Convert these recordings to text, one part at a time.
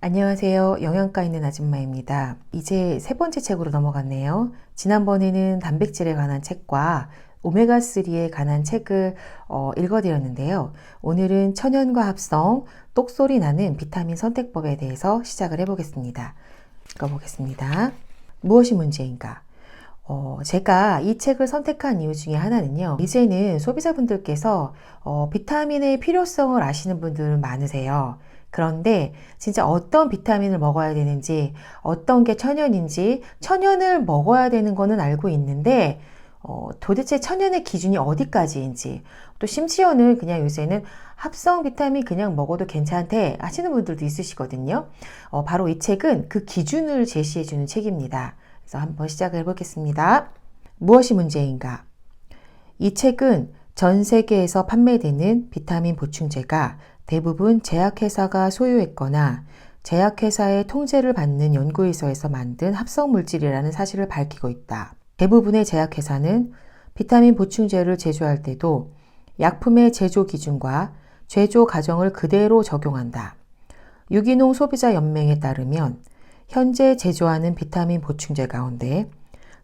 안녕하세요. 영양가 있는 아줌마입니다. 이제 세 번째 책으로 넘어갔네요. 지난번에는 단백질에 관한 책과 오메가3에 관한 책을 읽어드렸는데요. 오늘은 천연과 합성, 똑소리 나는 비타민 선택법에 대해서 시작을 해보겠습니다. 읽어보겠습니다. 무엇이 문제인가? 제가 이 책을 선택한 이유 중에 하나는요. 이제는 소비자분들께서 비타민의 필요성을 아시는 분들은 많으세요. 그런데 진짜 어떤 비타민을 먹어야 되는지, 어떤 게 천연인지, 천연을 먹어야 되는 거는 알고 있는데 도대체 천연의 기준이 어디까지인지, 또 심지어는 그냥 요새는 합성 비타민 그냥 먹어도 괜찮대 하시는 분들도 있으시거든요. 바로 이 책은 그 기준을 제시해 주는 책입니다. 그래서 한번 시작을 해보겠습니다. 무엇이 문제인가? 이 책은 전 세계에서 판매되는 비타민 보충제가 대부분 제약회사가 소유했거나 제약회사의 통제를 받는 연구소에서 만든 합성물질이라는 사실을 밝히고 있다. 대부분의 제약회사는 비타민 보충제를 제조할 때도 약품의 제조 기준과 제조 과정을 그대로 적용한다. 유기농 소비자 연맹에 따르면 현재 제조하는 비타민 보충제 가운데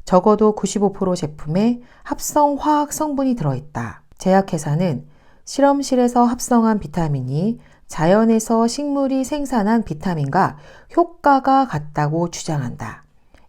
적어도 95% 제품에 합성 화학 성분이 들어있다. 제약회사는 실험실에서 합성한 비타민이 자연에서 식물이 생산한 비타민과 효과가 같다고 주장한다.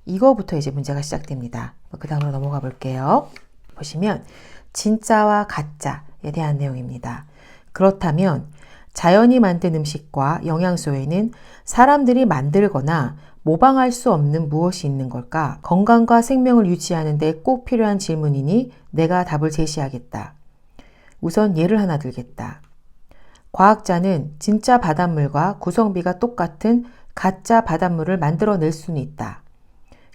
이거부터 이제 문제가 시작됩니다. 그 다음으로 넘어가 볼게요. 보시면 진짜와 가짜에 대한 내용입니다. 그렇다면 자연이 만든 음식과 영양소에는 사람들이 만들거나 모방할 수 없는 무엇이 있는 걸까? 건강과 생명을 유지하는 데 꼭 필요한 질문이니 내가 답을 제시하겠다. 우선 예를 하나 들겠다. 과학자는 진짜 바닷물과 구성비가 똑같은 가짜 바닷물을 만들어낼 수는 있다.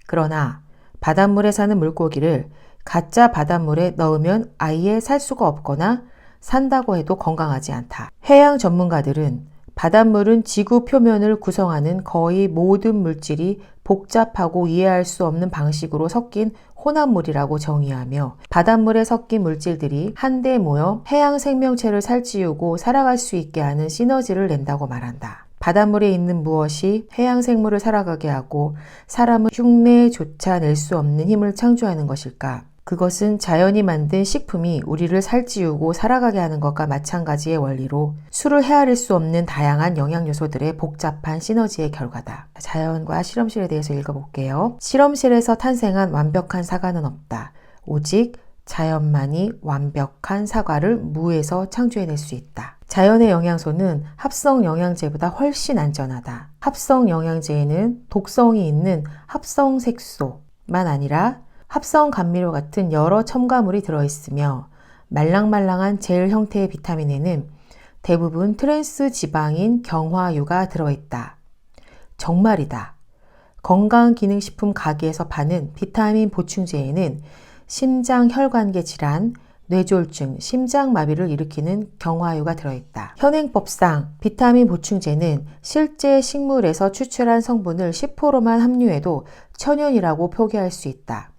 그러나 바닷물에 사는 물고기를 가짜 바닷물에 넣으면 아예 살 수가 없거나 산다고 해도 건강하지 않다. 해양 전문가들은 바닷물은 지구 표면을 구성하는 거의 모든 물질이 복잡하고 이해할 수 없는 방식으로 섞인 혼합물이라고 정의하며 바닷물에 섞인 물질들이 한데 모여 해양 생명체를 살찌우고 살아갈 수 있게 하는 시너지를 낸다고 말한다. 바닷물에 있는 무엇이 해양 생물을 살아가게 하고 사람은 흉내조차 낼 수 없는 힘을 창조하는 것일까? 그것은 자연이 만든 식품이 우리를 살찌우고 살아가게 하는 것과 마찬가지의 원리로 수를 헤아릴 수 없는 다양한 영양요소들의 복잡한 시너지의 결과다. 자연과 실험실에 대해서 읽어볼게요. 실험실에서 탄생한 완벽한 사과는 없다. 오직 자연만이 완벽한 사과를 무에서 창조해낼 수 있다. 자연의 영양소는 합성 영양제보다 훨씬 안전하다. 합성 영양제에는 독성이 있는 합성색소만 아니라 합성 감미료 같은 여러 첨가물이 들어있으며 말랑말랑한 젤 형태의 비타민에는 대부분 트랜스 지방인 경화유가 들어있다. 정말이다. 건강기능식품 가게에서 파는 비타민 보충제에는 심장 혈관계 질환, 뇌졸중, 심장마비를 일으키는 경화유가 들어있다. 현행법상 비타민 보충제는 실제 식물에서 추출한 성분을 10%만 함유해도 천연이라고 표기할 수 있다.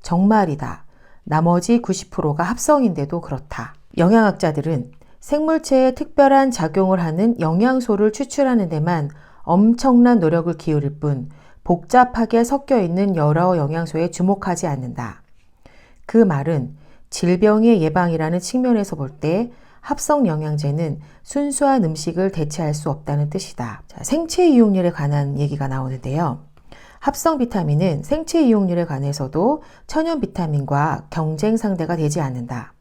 정말이다. 나머지 90%가 합성인데도 그렇다. 영양학자들은 생물체에 특별한 작용을 하는 영양소를 추출하는 데만 엄청난 노력을 기울일 뿐 복잡하게 섞여 있는 여러 영양소에 주목하지 않는다. 그 말은 질병의 예방이라는 측면에서 볼 때 합성 영양제는 순수한 음식을 대체할 수 없다는 뜻이다. 생체 이용률에 관한 얘기가 나오는데요. 합성 비타민은 생체 이용률에 관해서도 천연 비타민과 경쟁 상대가 되지 않는다.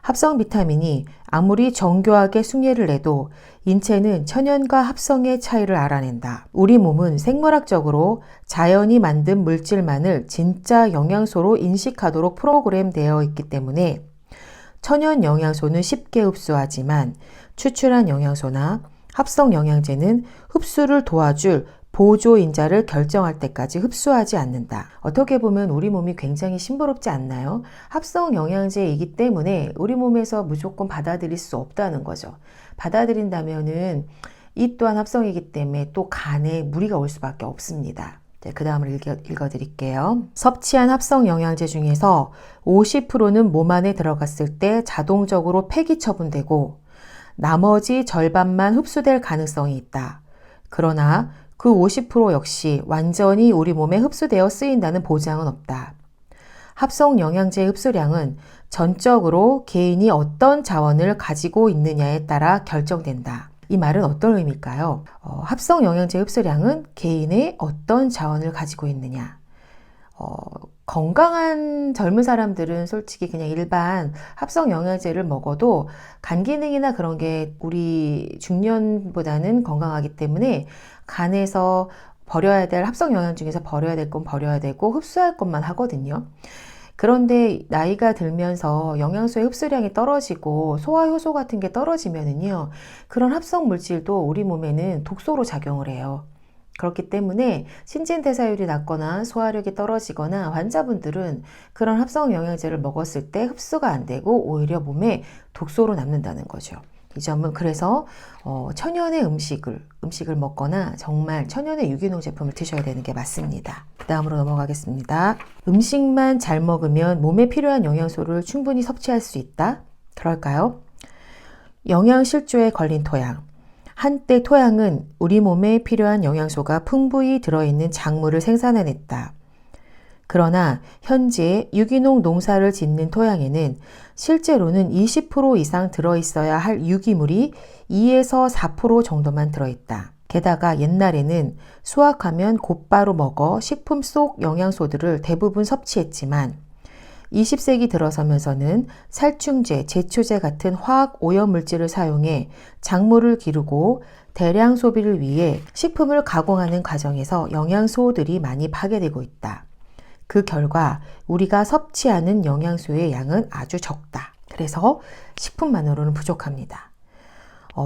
합성 비타민이 아무리 정교하게 숭례를 내도 인체는 천연과 합성의 차이를 알아낸다. 우리 몸은 생물학적으로 자연이 만든 물질만을 진짜 영양소로 인식하도록 프로그램되어 있기 때문에 천연 영양소는 쉽게 흡수하지만 추출한 영양소나 합성 영양제는 흡수를 도와줄 보조인자를 결정할 때까지 흡수하지 않는다. 어떻게 보면 우리 몸이 굉장히 심부럽지 않나요? 합성 영양제이기 때문에 우리 몸에서 무조건 받아들일 수 없다는 거죠. 받아들인다면은 이 또한 합성이기 때문에 또 간에 무리가 올 수밖에 없습니다. 그 다음을 읽어드릴게요. 섭취한 합성 영양제 중에서 50%는 몸 안에 들어갔을 때 자동적으로 폐기 처분되고 나머지 절반만 흡수될 가능성이 있다. 그러나 그 50% 역시 완전히 우리 몸에 흡수되어 쓰인다는 보장은 없다. 합성 영양제의 흡수량은 전적으로 개인이 어떤 자원을 가지고 있느냐에 따라 결정된다. 이 말은 어떤 의미일까요? 합성 영양제 흡수량은 개인의 어떤 자원을 가지고 있느냐. 건강한 젊은 사람들은 솔직히 그냥 일반 합성 영양제를 먹어도 간 기능이나 그런 게 우리 중년보다는 건강하기 때문에 간에서 버려야 될 합성 영양 중에서 버려야 될 건 버려야 되고 흡수할 것만 하거든요. 그런데 나이가 들면서 영양소의 흡수량이 떨어지고 소화 효소 같은 게 떨어지면은요, 그런 합성 물질도 우리 몸에는 독소로 작용을 해요. 그렇기 때문에 신진대사율이 낮거나 소화력이 떨어지거나 환자분들은 그런 합성 영양제를 먹었을 때 흡수가 안 되고 오히려 몸에 독소로 남는다는 거죠. 이 점은 그래서 천연의 음식을 먹거나 정말 천연의 유기농 제품을 드셔야 되는 게 맞습니다. 그 다음으로 넘어가겠습니다. 음식만 잘 먹으면 몸에 필요한 영양소를 충분히 섭취할 수 있다? 그럴까요? 영양실조에 걸린 토양. 한때 토양은 우리 몸에 필요한 영양소가 풍부히 들어있는 작물을 생산해냈다. 그러나 현재 유기농 농사를 짓는 토양에는 실제로는 20% 이상 들어있어야 할 유기물이 2에서 4% 정도만 들어있다. 게다가 옛날에는 수확하면 곧바로 먹어 식품 속 영양소들을 대부분 섭취했지만 20세기 들어서면서는 살충제, 제초제 같은 화학 오염물질을 사용해 작물을 기르고 대량 소비를 위해 식품을 가공하는 과정에서 영양소들이 많이 파괴되고 있다. 그 결과 우리가 섭취하는 영양소의 양은 아주 적다. 그래서 식품만으로는 부족합니다.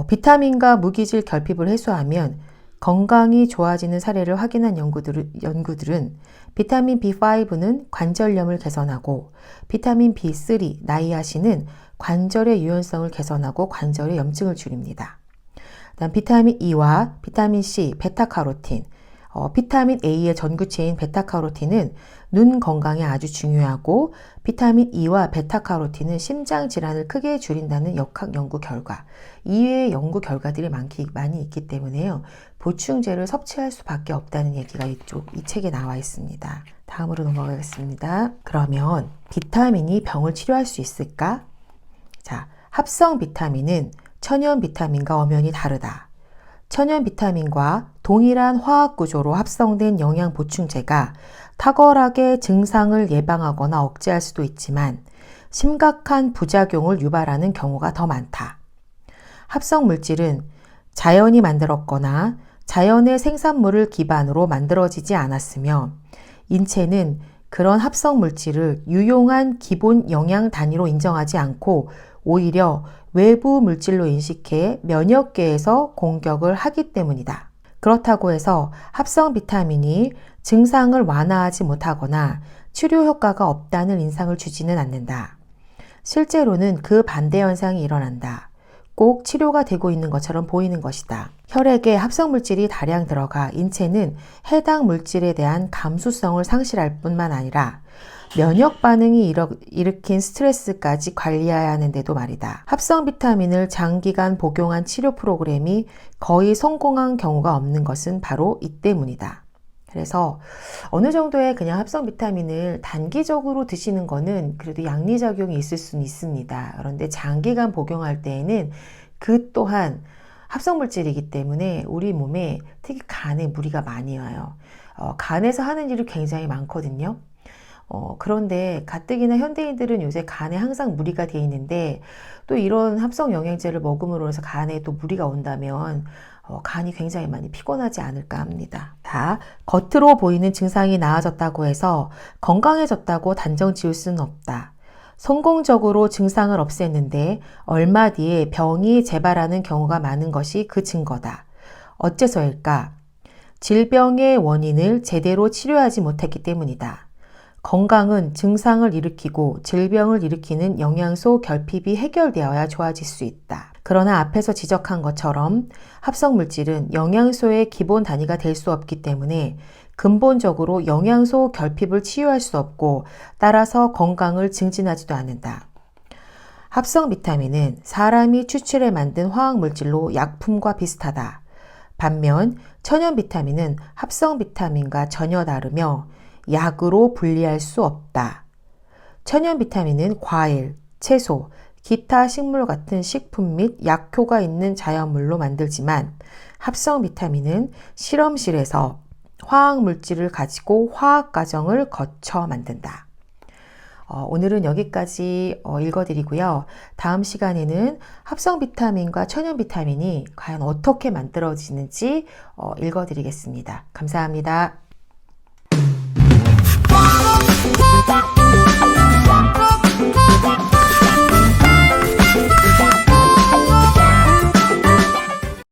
비타민과 무기질 결핍을 해소하면 건강이 좋아지는 사례를 확인한 연구들은 비타민 B5는 관절염을 개선하고 비타민 B3, 나이아신은 관절의 유연성을 개선하고 관절의 염증을 줄입니다. 다음 비타민 E와 비타민 C, 베타카로틴, 비타민 A의 전구체인 베타카로틴은 눈 건강에 아주 중요하고 비타민 E와 베타카로틴은 심장 질환을 크게 줄인다는 역학 연구 결과, 이외의 연구 결과들이 많이 있기 때문에요. 보충제를 섭취할 수밖에 없다는 얘기가 이 책에 나와 있습니다. 다음으로 넘어가겠습니다. 그러면 비타민이 병을 치료할 수 있을까? 자, 합성 비타민은 천연 비타민과 엄연히 다르다. 천연 비타민과 동일한 화학 구조로 합성된 영양 보충제가 탁월하게 증상을 예방하거나 억제할 수도 있지만 심각한 부작용을 유발하는 경우가 더 많다. 합성 물질은 자연이 만들었거나 자연의 생산물을 기반으로 만들어지지 않았으며 인체는 그런 합성 물질을 유용한 기본 영양 단위로 인정하지 않고 오히려 외부 물질로 인식해 면역계에서 공격을 하기 때문이다. 그렇다고 해서 합성 비타민이 증상을 완화하지 못하거나 치료 효과가 없다는 인상을 주지는 않는다. 실제로는 그 반대 현상이 일어난다. 꼭 치료가 되고 있는 것처럼 보이는 것이다. 혈액에 합성 물질이 다량 들어가 인체는 해당 물질에 대한 감수성을 상실할 뿐만 아니라 면역 반응이 일으킨 스트레스까지 관리해야 하는데도 말이다. 합성 비타민을 장기간 복용한 치료 프로그램이 거의 성공한 경우가 없는 것은 바로 이 때문이다. 그래서 어느 정도의 그냥 합성 비타민을 단기적으로 드시는 거는 그래도 양리작용이 있을 수는 있습니다. 그런데 장기간 복용할 때에는 그 또한 합성 물질이기 때문에 우리 몸에 특히 간에 무리가 많이 와요. 간에서 하는 일이 굉장히 많거든요. 그런데 가뜩이나 현대인들은 요새 간에 항상 무리가 돼 있는데 또 이런 합성 영양제를 먹음으로 해서 간에 또 무리가 온다면 간이 굉장히 많이 피곤하지 않을까 합니다. 다 겉으로 보이는 증상이 나아졌다고 해서 건강해졌다고 단정 지을 수는 없다. 성공적으로 증상을 없앴는데 얼마 뒤에 병이 재발하는 경우가 많은 것이 그 증거다. 어째서일까? 질병의 원인을 제대로 치료하지 못했기 때문이다. 건강은 증상을 일으키고 질병을 일으키는 영양소 결핍이 해결되어야 좋아질 수 있다. 그러나 앞에서 지적한 것처럼 합성 물질은 영양소의 기본 단위가 될 수 없기 때문에 근본적으로 영양소 결핍을 치유할 수 없고 따라서 건강을 증진하지도 않는다. 합성 비타민은 사람이 추출해 만든 화학 물질로 약품과 비슷하다. 반면 천연 비타민은 합성 비타민과 전혀 다르며 약으로 분리할 수 없다. 천연 비타민은 과일, 채소, 기타 식물 같은 식품 및 약효가 있는 자연물로 만들지만 합성 비타민은 실험실에서 화학 물질을 가지고 화학 과정을 거쳐 만든다. 오늘은 여기까지 읽어드리고요. 다음 시간에는 합성 비타민과 천연 비타민이 과연 어떻게 만들어지는지 읽어드리겠습니다. 감사합니다.